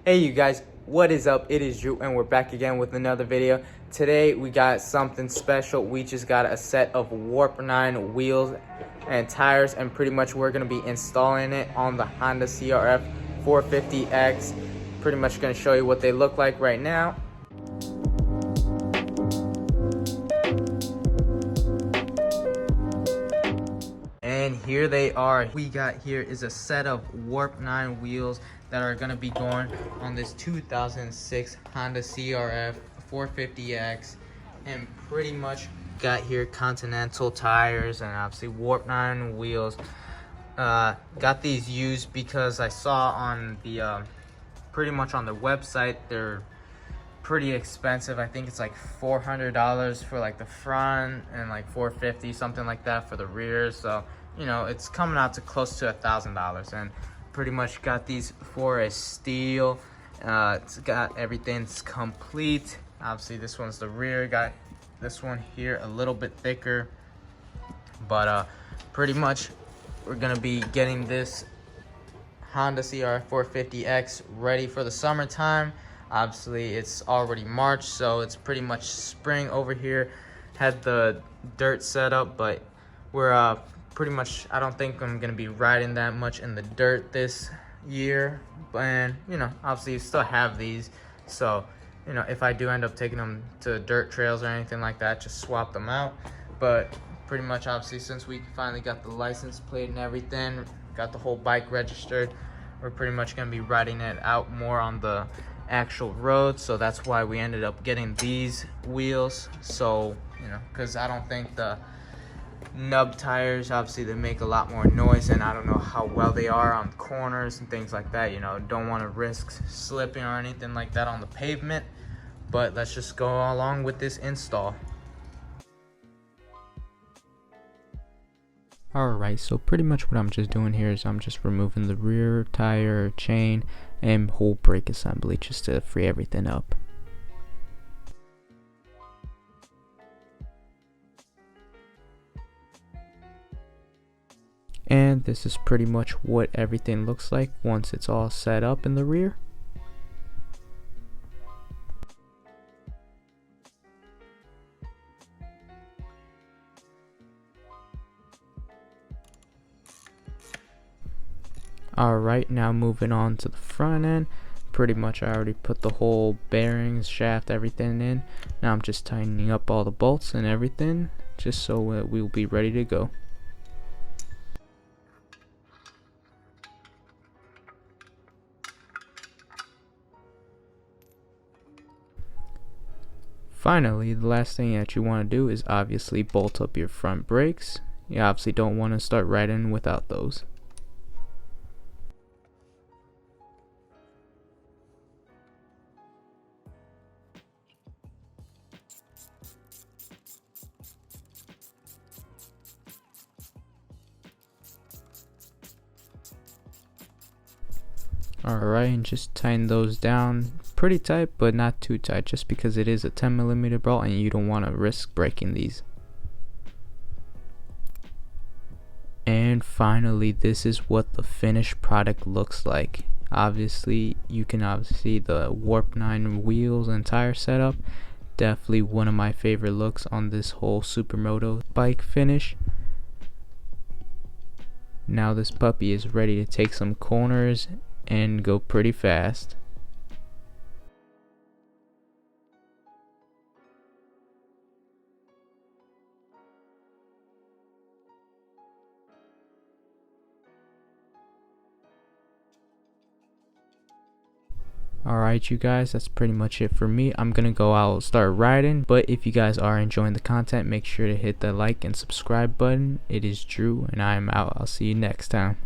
Hey you guys, what is up? It is Drew and we're back again with another video. Today we got something special. We just got a set of Warp 9 wheels and tires, and pretty much we're going to be installing it on the Honda CRF450X. Pretty much going to show you what they look like right now. And here they are. We got here is a set of Warp 9 wheels that are going to be going on this 2006 Honda CRF450X, and pretty much got here Continental tires and obviously Warp 9 wheels. Got these used because I saw on the pretty much on their website they're pretty expensive. I think it's like $400 for like the front and like $450 something like that for the rear, so you know it's coming out to close to $1,000. And pretty much got these for a steal. It's got everything's complete. Obviously this one's the rear, got this one here a little bit thicker, but pretty much we're gonna be getting this Honda CRF450X ready for the summertime. Obviously it's already March, so it's pretty much spring over here. Had the dirt set up, but we're pretty much, I don't think I'm gonna be riding that much in the dirt this year. And you know, obviously you still have these, so you know, if I do end up taking them to dirt trails or anything like that, just swap them out. But pretty much, obviously, since we finally got the license plate and everything, got the whole bike registered, we're pretty much gonna be riding it out more on the actual road. So that's why we ended up getting these wheels. So you know, because I don't think the nub tires, obviously they make a lot more noise, and I don't know how well they are on corners and things like that. You know, don't want to risk slipping or anything like that on the pavement. But let's just go along with this install. Alright, so pretty much what I'm just doing here is I'm just removing the rear tire, chain, and whole brake assembly just to free everything up. And this is pretty much what everything looks like once it's all set up in the rear. Alright, now moving on to the front end. Pretty much I already put the whole bearings, shaft, everything in. Now I'm just tightening up all the bolts and everything just so we'll be ready to go. Finally, the last thing that you want to do is obviously bolt up your front brakes. You obviously don't want to start riding without those. Alright, and just tighten those down pretty tight, but not too tight, just because it is a 10mm bolt and you don't want to risk breaking these. And finally, this is what the finished product looks like. Obviously you can see the Warp 9 wheels and tire setup. Definitely one of my favorite looks on this whole supermoto bike finish. Now this puppy is ready to take some corners and go pretty fast. Alright you guys, that's pretty much it for me. I'm gonna go out start riding, but if you guys are enjoying the content, make sure to hit the like and subscribe button. It is Drew and I'm out. I'll see you next time.